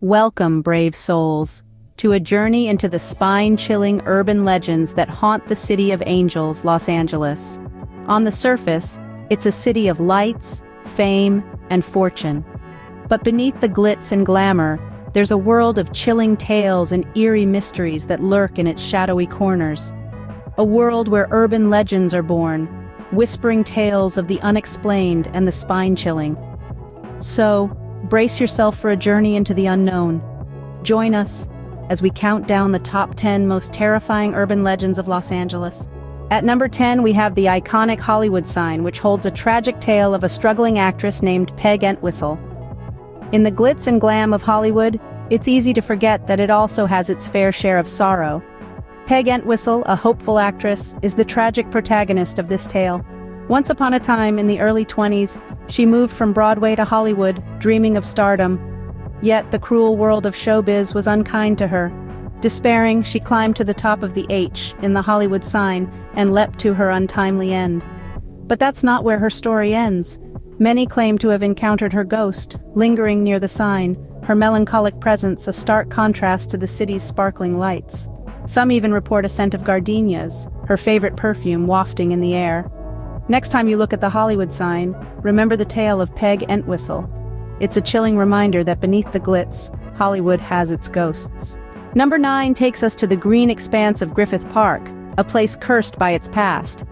Welcome, brave souls, to a journey into the spine-chilling urban legends that haunt the City of Angels, Los Angeles. On the surface, it's a city of lights, fame, and fortune. But beneath the glitz and glamour, there's a world of chilling tales and eerie mysteries that lurk in its shadowy corners. A world where urban legends are born, whispering tales of the unexplained and the spine-chilling. So, brace yourself for a journey into the unknown. Join us as we count down the top 10 most terrifying urban legends of Los Angeles. At number 10, we have the iconic Hollywood sign, which holds a tragic tale of a struggling actress named Peg Entwistle. In the glitz and glam of Hollywood, it's easy to forget that it also has its fair share of sorrow. Peg Entwistle, a hopeful actress, is the tragic protagonist of this tale. Once upon a time, in the early 20s, she moved from Broadway to Hollywood, dreaming of stardom. Yet the cruel world of showbiz was unkind to her. Despairing, she climbed to the top of the H in the Hollywood sign and leapt to her untimely end. But that's not where her story ends. Many claim to have encountered her ghost, lingering near the sign, her melancholic presence a stark contrast to the city's sparkling lights. Some even report a scent of gardenias, her favorite perfume, wafting in the air. Next time you look at the Hollywood sign, remember the tale of Peg Entwistle. It's a chilling reminder that beneath the glitz, Hollywood has its ghosts. Number 9 takes us to the green expanse of Griffith Park, a place cursed by its past.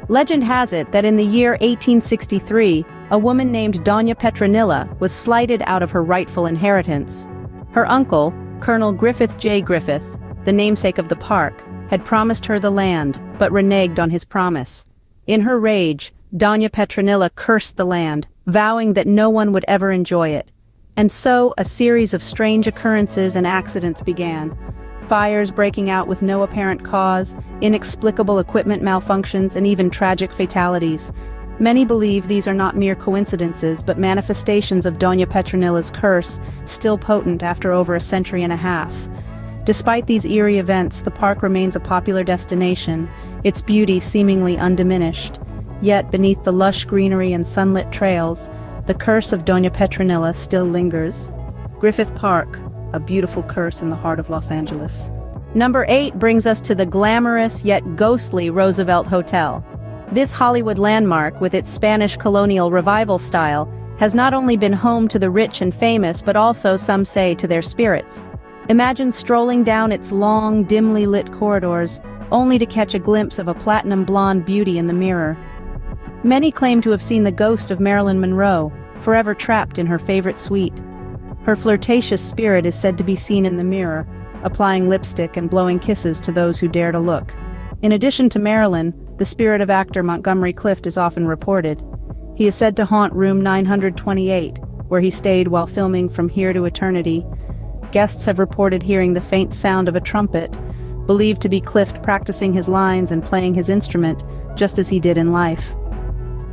Legend has it that in the year 1863, a woman named Doña Petronilla was slighted out of her rightful inheritance. Her uncle, Colonel Griffith J. Griffith, the namesake of the park, had promised her the land, but reneged on his promise. In her rage, Doña Petronilla cursed the land, vowing that no one would ever enjoy it. And so, a series of strange occurrences and accidents began. Fires breaking out with no apparent cause, inexplicable equipment malfunctions, and even tragic fatalities. Many believe these are not mere coincidences, but manifestations of Doña Petronilla's curse, still potent after over a century and a half. Despite these eerie events, the park remains a popular destination, its beauty seemingly undiminished. Yet, beneath the lush greenery and sunlit trails, the curse of Doña Petronilla still lingers. Griffith Park, a beautiful curse in the heart of Los Angeles. Number 8 brings us to the glamorous yet ghostly Roosevelt Hotel. This Hollywood landmark, with its Spanish colonial revival style, has not only been home to the rich and famous but also, some say, to their spirits. Imagine strolling down its long, dimly lit corridors, only to catch a glimpse of a platinum blonde beauty in the mirror. Many claim to have seen the ghost of Marilyn Monroe, forever trapped in her favorite suite. Her flirtatious spirit is said to be seen in the mirror, applying lipstick and blowing kisses to those who dare to look. In addition to Marilyn, the spirit of actor Montgomery Clift is often reported. He is said to haunt room 928, where he stayed while filming From Here to Eternity. Guests have reported hearing the faint sound of a trumpet, believed to be Clift practicing his lines and playing his instrument, just as he did in life.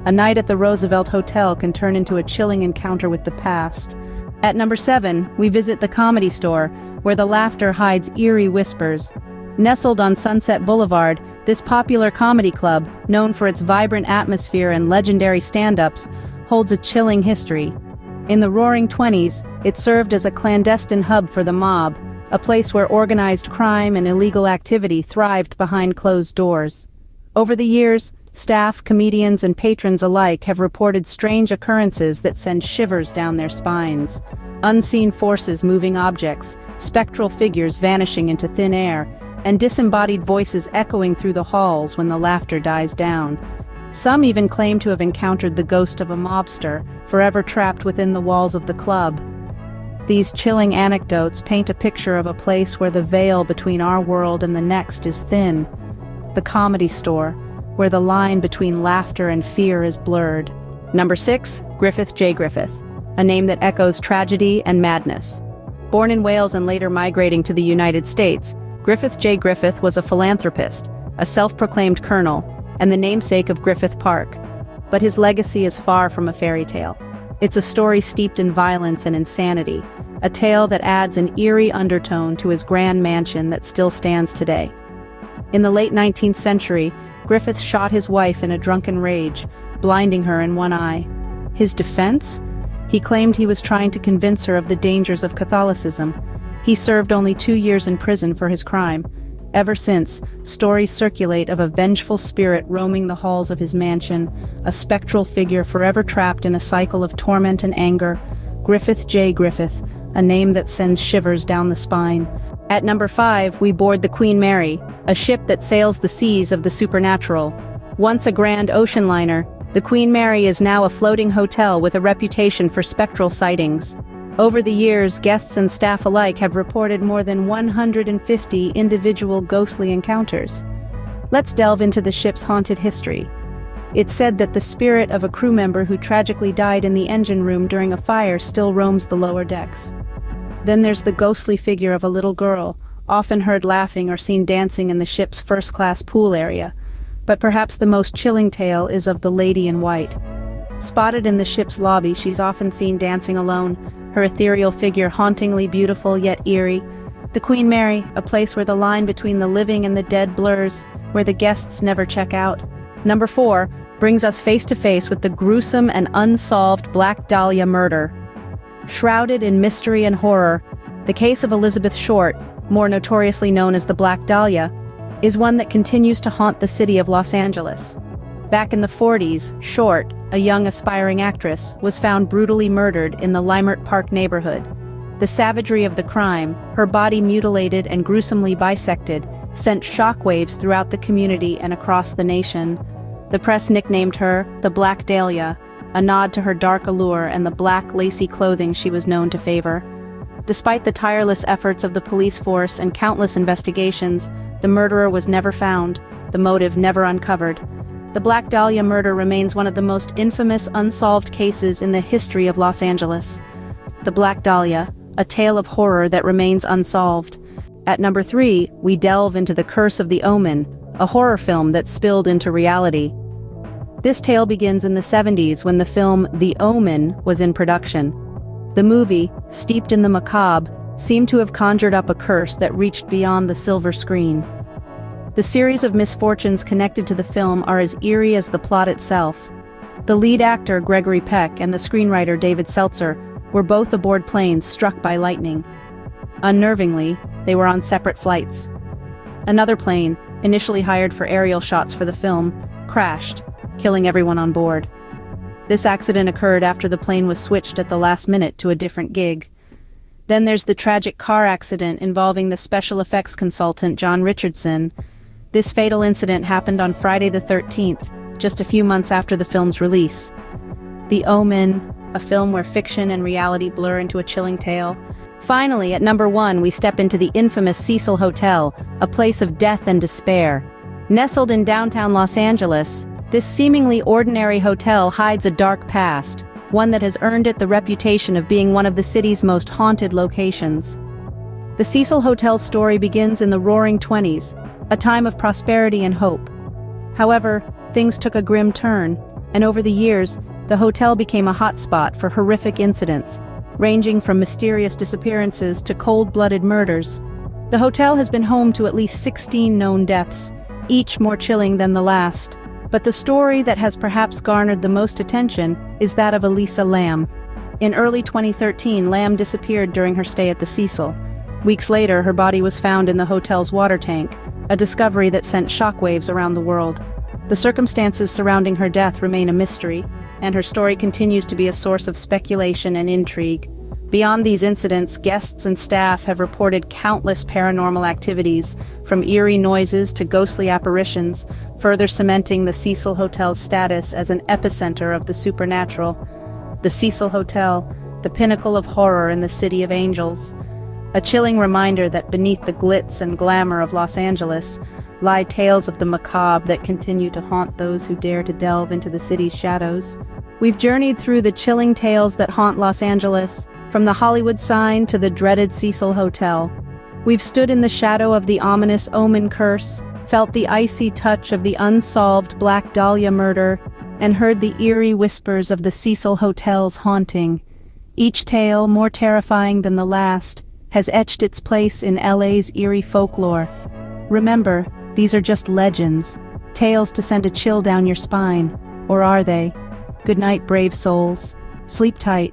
A night at the Roosevelt Hotel can turn into a chilling encounter with the past. At number 7, we visit the Comedy Store, where the laughter hides eerie whispers. Nestled on Sunset Boulevard, this popular comedy club, known for its vibrant atmosphere and legendary stand-ups, holds a chilling history. In the Roaring '20s, it served as a clandestine hub for the mob, a place where organized crime and illegal activity thrived behind closed doors. Over the years, staff, comedians, and patrons alike have reported strange occurrences that send shivers down their spines. Unseen forces moving objects, spectral figures vanishing into thin air, and disembodied voices echoing through the halls when the laughter dies down. Some even claim to have encountered the ghost of a mobster, forever trapped within the walls of the club. These chilling anecdotes paint a picture of a place where the veil between our world and the next is thin. The Comedy Store, where the line between laughter and fear is blurred. Number 6, Griffith J. Griffith, a name that echoes tragedy and madness. Born in Wales and later migrating to the United States, Griffith J. Griffith was a philanthropist, a self-proclaimed colonel, and the namesake of Griffith Park. But his legacy is far from a fairy tale. It's a story steeped in violence and insanity, a tale that adds an eerie undertone to his grand mansion that still stands today. In the late 19th century, Griffith shot his wife in a drunken rage, blinding her in one eye. His defense? He claimed he was trying to convince her of the dangers of Catholicism. He served only 2 years in prison for his crime. Ever since, stories circulate of a vengeful spirit roaming the halls of his mansion, a spectral figure forever trapped in a cycle of torment and anger. Griffith J. Griffith, a name that sends shivers down the spine. At number 5, we board the Queen Mary, a ship that sails the seas of the supernatural. Once a grand ocean liner, the Queen Mary is now a floating hotel with a reputation for spectral sightings. Over the years, guests and staff alike have reported more than 150 individual ghostly encounters. Let's delve into the ship's haunted history. It's said that the spirit of a crew member who tragically died in the engine room during a fire still roams the lower decks. Then there's the ghostly figure of a little girl, often heard laughing or seen dancing in the ship's first-class pool area. But perhaps the most chilling tale is of the Lady in White. Spotted in the ship's lobby, she's often seen dancing alone, her ethereal figure hauntingly beautiful yet eerie. The Queen Mary, a place where the line between the living and the dead blurs, where the guests never check out. Number 4 brings us face to face with the gruesome and unsolved Black Dahlia murder. Shrouded in mystery and horror, the case of Elizabeth Short, more notoriously known as the Black Dahlia, is one that continues to haunt the city of Los Angeles. Back in the 40s, Short, a young aspiring actress, was found brutally murdered in the Leimert Park neighborhood. The savagery of the crime, her body mutilated and gruesomely bisected, sent shockwaves throughout the community and across the nation. The press nicknamed her the Black Dahlia, a nod to her dark allure and the black, lacy clothing she was known to favor. Despite the tireless efforts of the police force and countless investigations, the murderer was never found, the motive never uncovered. The Black Dahlia murder remains one of the most infamous unsolved cases in the history of Los Angeles. The Black Dahlia, a tale of horror that remains unsolved. At number 3, we delve into The Curse of the Omen, a horror film that spilled into reality. This tale begins in the 70s when the film The Omen was in production. The movie, steeped in the macabre, seemed to have conjured up a curse that reached beyond the silver screen. The series of misfortunes connected to the film are as eerie as the plot itself. The lead actor Gregory Peck and the screenwriter David Seltzer were both aboard planes struck by lightning. Unnervingly, they were on separate flights. Another plane, initially hired for aerial shots for the film, crashed, killing everyone on board. This accident occurred after the plane was switched at the last minute to a different gig. Then there's the tragic car accident involving the special effects consultant John Richardson. This fatal incident happened on Friday the 13th, just a few months after the film's release. The Omen, a film where fiction and reality blur into a chilling tale. Finally, at number 1, we step into the infamous Cecil Hotel, a place of death and despair. Nestled in downtown Los Angeles, this seemingly ordinary hotel hides a dark past, one that has earned it the reputation of being one of the city's most haunted locations. The Cecil Hotel's story begins in the Roaring '20s, a time of prosperity and hope. However, things took a grim turn, and over the years, the hotel became a hotspot for horrific incidents, ranging from mysterious disappearances to cold-blooded murders. The hotel has been home to at least 16 known deaths, each more chilling than the last. But the story that has perhaps garnered the most attention is that of Elisa Lam. In early 2013, Lam disappeared during her stay at the Cecil. Weeks later, her body was found in the hotel's water tank, a discovery that sent shockwaves around the world. The circumstances surrounding her death remain a mystery, and her story continues to be a source of speculation and intrigue. Beyond these incidents, guests and staff have reported countless paranormal activities, from eerie noises to ghostly apparitions, further cementing the Cecil Hotel's status as an epicenter of the supernatural. The Cecil Hotel, the pinnacle of horror in the City of Angels. A chilling reminder that beneath the glitz and glamour of Los Angeles lie tales of the macabre that continue to haunt those who dare to delve into the city's shadows. We've journeyed through the chilling tales that haunt Los Angeles, from the Hollywood sign to the dreaded Cecil Hotel. We've stood in the shadow of the ominous Omen curse, felt the icy touch of the unsolved Black Dahlia murder, and heard the eerie whispers of the Cecil Hotel's haunting. Each tale, more terrifying than the last, has etched its place in LA's eerie folklore. Remember, these are just legends, tales to send a chill down your spine. Or are they? Good night, brave souls. Sleep tight.